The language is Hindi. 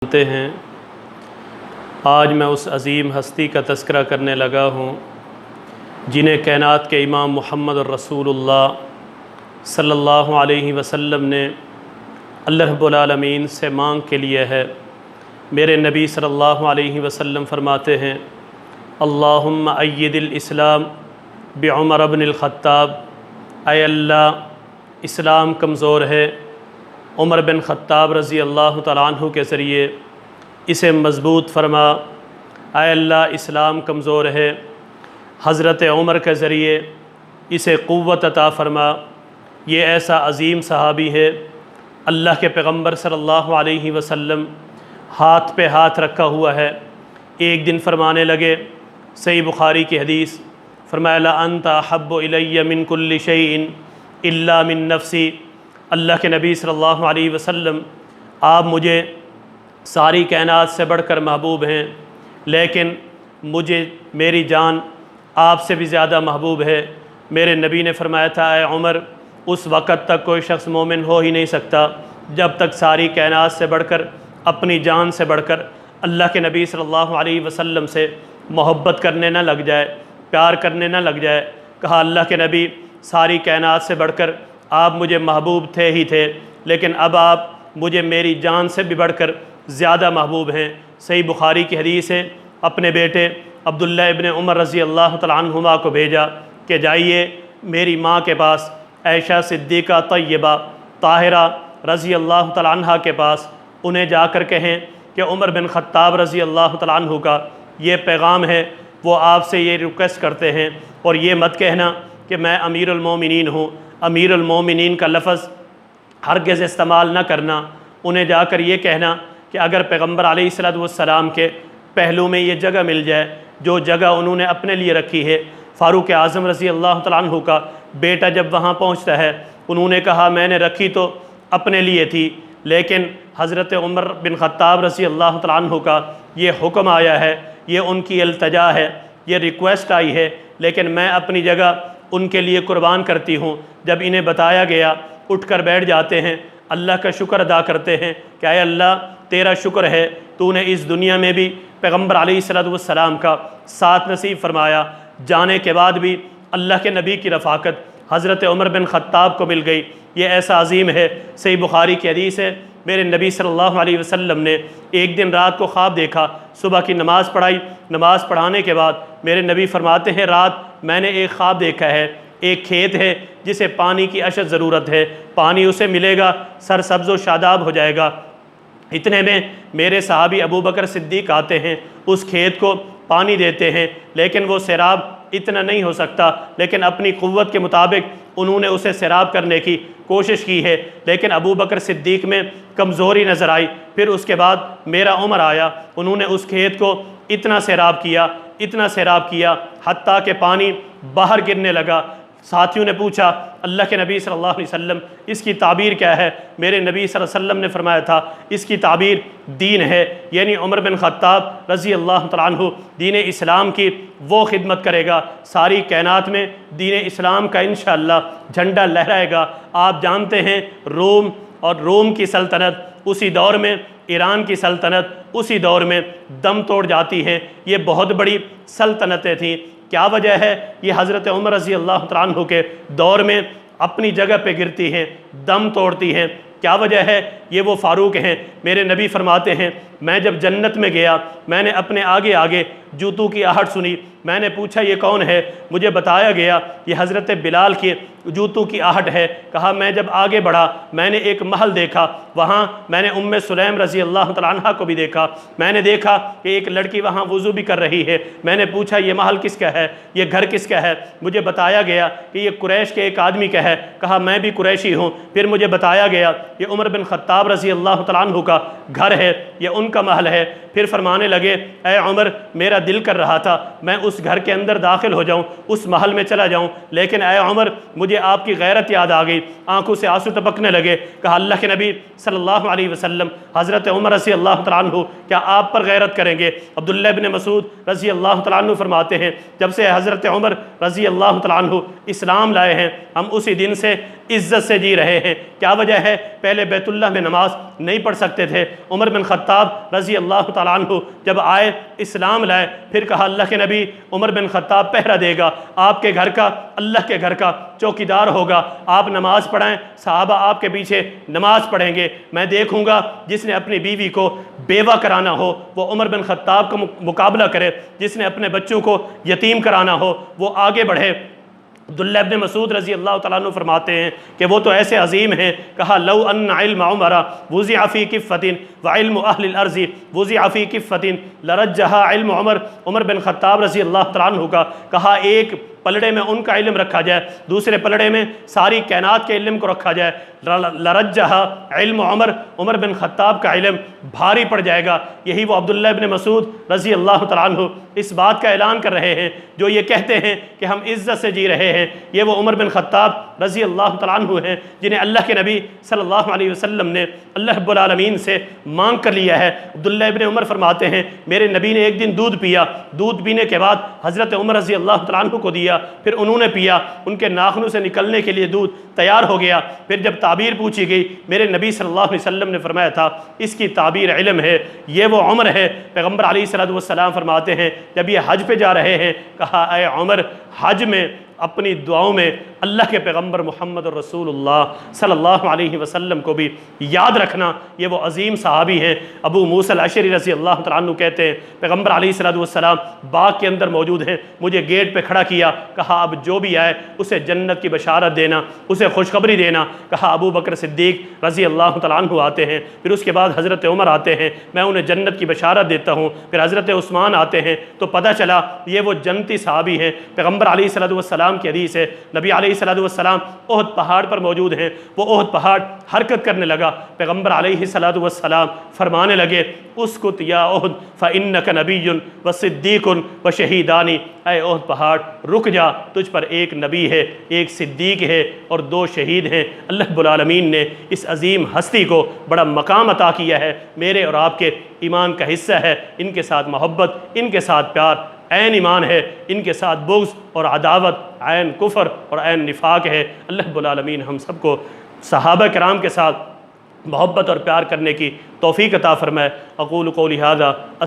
जानते हैं, आज मैं उस अज़ीम हस्ती का तज़किरा करने लगा हूँ जिन्हें कायनात के इमाम मुहम्मद रसूलुल्लाह सल्लल्लाहु अलैहि वसल्लम ने अल्लाह रब्बुल आलमीन से मांग के लिए है। मेरे नबी सल्लल्लाहु अलैहि वसल्लम फरमाते हैं, अल्लाहुम्मा अय्यिदिल इस्लाम बिउमर इब्निल ख़त्ताब, ऐ अल्लाह इस्लाम कमज़ोर है, उमर बिन ख़त्ताब रज़ी अल्लाह तआला अन्हु के ज़रिए इसे मज़बूत फरमा। ऐ अल्लाह इस्लाम कमज़ोर है, हज़रत उमर के ज़रिए इसे क़ुव्वत अता फ़रमा। ये ऐसा अज़ीम सहाबी है, अल्लाह के पैगम्बर सल्लल्लाहु अलैहि वसल्लम हाथ पे हाथ रखा हुआ है। एक दिन फ़रमाने लगे, सही बुखारी की हदीस, फ़रमाया ला अंता अहब्बु इलैया मिन कुल्लि शैइन इल्ला मिन नफ़्सी। अल्लाह के नबी सल्लल्लाहु अलैहि वसल्लम, आप मुझे सारी कायनात से बढ़कर महबूब हैं, लेकिन मुझे मेरी जान आपसे भी ज़्यादा महबूब है। मेरे नबी ने फरमाया था, ऐ उमर, उस वक़्त तक कोई शख्स मोमिन हो ही नहीं सकता जब तक सारी कायनात से बढ़कर, अपनी जान से बढ़कर अल्लाह के नबी सल्लल्लाहु अलैहि वसल्लम से मोहब्बत करने न लग जाए, प्यार करने न लग जाए। कहा, अल्लाह के नबी, सारी कायनात से बढ़कर आप मुझे महबूब थे ही थे, लेकिन अब आप मुझे मेरी जान से भी बढ़कर ज़्यादा महबूब हैं। सही बुखारी की हदीस है। अपने बेटे अब्दुल्ला इब्न उमर रज़ी अल्लाह तआला अन्हुमा को भेजा कि जाइए मेरी माँ के पास, आयशा सिद्दीक़ा तय्यबा ताहिरा रज़ी अल्लाह तआला अन्हा के पास, उन्हें जाकर कहें कि उमर बिन ख़त्ताब रज़ी अल्लाह तआला अन्हु का ये पैगाम है, वो आपसे ये रिक्वेस्ट करते हैं, और ये मत कहना कि मैं अमीरुल मोमिनीन हूँ। अमीरुल मोमिनीन का लफ्ज़ हरगिज़ इस्तेमाल न करना। उन्हें जाकर ये कहना कि अगर पैगम्बर अलैहिस्सलातु वस्सलाम के पहलू में ये जगह मिल जाए जो जगह उन्होंने अपने लिए रखी है। फ़ारूक आज़म रज़ी अल्लाह तआला अन्हु का बेटा जब वहाँ पहुँचता है, उन्होंने कहा, मैंने रखी तो अपने लिए थी, लेकिन हज़रत उमर बिन ख़त्ताब रज़ी अल्लाह तआला अन्हु का ये हुक्म आया है, ये उनकी इल्तिजा है, ये रिक्वेस्ट आई है, लेकिन मैं अपनी जगह उनके लिए कुर्बान करती हूँ। जब इन्हें बताया गया, उठकर बैठ जाते हैं, अल्लाह का शुक्र अदा करते हैं कि आए अल्लाह, तेरा शुक्र है, तूने इस दुनिया में भी पैगम्बर अलैहिस्सलातु वस्सलाम का साथ नसीब फरमाया। जाने के बाद भी अल्लाह के नबी की रफ़ाकत हज़रत उमर बिन ख़त्ताब को मिल गई। ये ऐसा अज़ीम है। सही बुखारी की हदीस है, मेरे नबी सल्लल्लाहु अलैहि वसल्लम ने एक दिन रात को ख्वाब देखा, सुबह की नमाज़ पढ़ाई। नमाज़ पढ़ाने के बाद मेरे नबी फरमाते हैं, रात मैंने एक ख्वाब देखा है, एक खेत है जिसे पानी की अशद ज़रूरत है, पानी उसे मिलेगा, सरसब्ज़ व शादाब हो जाएगा। इतने में मेरे सहाबी अबू बकर सिद्दीक़ आते हैं, उस खेत को पानी देते हैं, लेकिन वो सैराब इतना नहीं हो सकता, लेकिन अपनी क़ुव्वत के मुताबिक उन्होंने उसे सैराब करने की कोशिश की है, लेकिन अबू बकर सिद्दीक़ में कमज़ोरी नज़र आई। फिर उसके बाद मेरा उमर आया, उन्होंने उस खेत को इतना सैराब किया, इतना सैराब किया, हत्ता कि पानी बाहर गिरने लगा। साथियों ने पूछा, अल्लाह के नबी सल्लल्लाहु अलैहि वसल्लम, इसकी ताबीर क्या है? मेरे नबी सल्लल्लाहु अलैहि वसल्लम ने फरमाया था, इसकी ताबीर दीन है, यानी उमर बिन ख़त्ताब रज़ी अल्लाह तआला अन्हु दीन इस्लाम की वो खिदमत करेगा, सारी कायनात में दीन इस्लाम का इंशाअल्लाह झंडा लहराएगा। आप जानते हैं, रोम और रोम की सल्तनत उसी दौर में, ईरान की सल्तनत उसी दौर में दम तोड़ जाती हैं। ये बहुत बड़ी सल्तनतें थीं। क्या वजह है? ये हज़रत उमर रज़ी अल्लाह तआला अन्हु के दौर में अपनी जगह पे गिरती हैं, दम तोड़ती हैं। क्या वजह है? ये वो फ़ारूक हैं। मेरे नबी फरमाते हैं, मैं जब जन्नत में गया, मैंने अपने आगे आगे जूतों की आहट सुनी। मैंने पूछा, ये कौन है? मुझे बताया गया, ये हज़रत बिलाल के जूतों की आहट है। कहा, मैं जब आगे बढ़ा, मैंने एक महल देखा, वहाँ मैंने उम्मे सुलैम रज़ी अल्लाह तआला अन्हा को भी देखा। मैंने देखा कि एक लड़की वहाँ वज़ू भी कर रही है। मैंने पूछा, ये महल किसका है, ये घर किसका है? मुझे बताया गया कि ये कुरैश के एक आदमी का है। कहा, मैं भी कुरैशी हूँ। फिर मुझे बताया गया, ये उमर बिन ख़त्ताब रज़ी अल्लाह तआला अन्हु का घर है, ये उनका महल है। फिर फरमाने लगे, ऐ उमर, मेरा दिल कर रहा था मैं उस घर के अंदर दाखिल हो जाऊं, उस महल में चला जाऊं, लेकिन ऐ उमर, मुझे आपकी गैरत याद आ गई। आंखों से आंसू टपकने लगे। कहा, अल्लाह के नबी सल्लल्लाहु अलैहि वसल्लम, हज़रत उमर रज़ी अल्लाह तआला अन्हु क्या आप पर गैरत करेंगे? अब्दुल्लाह इब्न मसूद रज़ी अल्लाह तआला अन्हु फरमाते हैं, जब से हज़रत उमर रज़ी अल्लाह तआला अन्हु इस्लाम लाए हैं, हम उसी दिन से इज़्ज़त से जी रहे हैं। क्या वजह है? पहले बैतुल्लाह में नमाज नहीं पढ़ सकते थे। उमर बिन ख़त्ताब रज़ी अल्लाह तआला अन्हु जब आए, इस्लाम लाए, फिर कहा अल्लाह के नबी उमर बिन ख़त्ताब पहरा देगा, आपके घर का, अल्लाह के घर का चौकीदार होगा, आप नमाज पढ़ाएं, सहाबा आपके पीछे नमाज पढ़ेंगे, मैं देखूंगा जिसने अपनी बीवी को बेवा कराना हो वो उमर बिन ख़त्ताब का मुकाबला करे, जिसने अपने बच्चों को यतीम कराना हो वो आगे बढ़े। अब्दुल्लाह इब्न मसूद रज़ी अल्लाह तआला अन्हु फरमाते हैं कि वो तो ऐसे अजीम हैं, कहा लौ अन्न इल्म उमरा वुज़िअ फ़ी किफ़्फ़तिन व इल्म अहलिल अर्ज़ि वुज़िअ फ़ी किफ़्फ़तिन लरज्जहा इल्म उमर बिन ख़त्ताब रज़ी अल्लाह तआला अन्हु का, कहा एक पलड़े में उनका इल्म रखा जाए, दूसरे पलड़े में सारी कायनात के इल्म को रखा जाए, लरज्जहा इल्म उमर बिन ख़त्ताब का इल्म भारी पड़ जाएगा। यही वो अब्दुल्लाह इब्न मसूद रज़ी अल्लाह तआला अन्हु इस बात का ऐलान कर रहे हैं, जो ये कहते हैं कि हम इज़्ज़त से जी रहे हैं। ये वो उमर बिन ख़त्ताब रज़ी अल्लाह तआला अन्हु हैं जिन्हें अल्लाह के नबी सल्लल्लाहु अलैहि वसल्लम ने अल्लाह रब्बुल आलमीन से मांग कर लिया है। अब्दुल्लाह इब्न उमर फरमाते हैं मेरे नबी ने एक दिन दूध पिया, दूध पीने के बाद हज़रत उमर रज़ी अल्लाह तआला अन्हु को दिया, फिर उन्होंने पिया, उनके नाखूनों से निकलने के लिए दूध तैयार हो गया। फिर जब ताबीर पूछी गई, मेरे नबी सल्लल्लाहु अलैहि वसल्लम ने फरमाया था इसकी ताबीर इल्म है, ये वो उमर है। पैगम्बर अलैहिस्सलातु वस्सलाम फरमाते हैं जब ये हज पे जा रहे हैं, कहा ऐ उमर हज में अपनी दुआओं में अल्लाह के पैगम्बर मोहम्मद रसूलुल्लाह सल्लल्लाहु अलैहि वसल्लम को भी याद रखना। ये वो अजीम सहाबी हैं। अबू मूसा अल-अशअरी रज़ी अल्लाह तआला अन्हु कहते हैं पैगम्बर अलैहिस्सलातु वस्सलाम बाग के अंदर मौजूद हैं, मुझे गेट पे खड़ा किया, कहा अब जो भी आए उसे जन्नत की बशारत देना, उसे खुशखबरी देना। कहा अबू बकर सिद्दीक़ रज़ी अल्लाह तआला अन्हु आते हैं, फिर उसके बाद हज़रत उमर आते हैं, मैं उन्हें जन्नत की बशारत देता हूँ। फिर हज़रत उस्मान आते हैं, तो पता चला ये वो जन्नती सहाबी हैं। पैगम्बर अलैहिस्सलातु वस्सलाम की हदीस है, नबी अलैहिस्सलातु वस्सलाम ओहद पहाड़ पर मौजूद हैं, वो ओहद पहाड़ हरकत करने लगा। पैगम्बर अलैहिस्सलातु वस्सलाम फरमाने लगे उसकुत या ओहद फ़इन्नका नबियुन व सिद्दीकुन व शहीदानी, ऐ ओहद पहाड़ रुक जा, तुझ पर एक नबी है, एक सिद्दीक है और दो शहीद हैं। अल्लाह रब्बुल आलमीन ने इस अजीम हस्ती को बड़ा मकाम अता किया है, मेरे और आपके ईमान का हिस्सा है। इनके साथ मोहब्बत, इनके साथ प्यार ऐन ईमान है, इनके साथ बुग़्ज़ और अदावत ऐन कुफ़र और ऐन निफाक है। अल्लाह रब्बुल आलमीन हम सबको सहाबा किराम के साथ मोहब्बत और प्यार करने की तौफ़ीक़ अता फ़रमाए। अक़ूलु क़ौली हाज़ा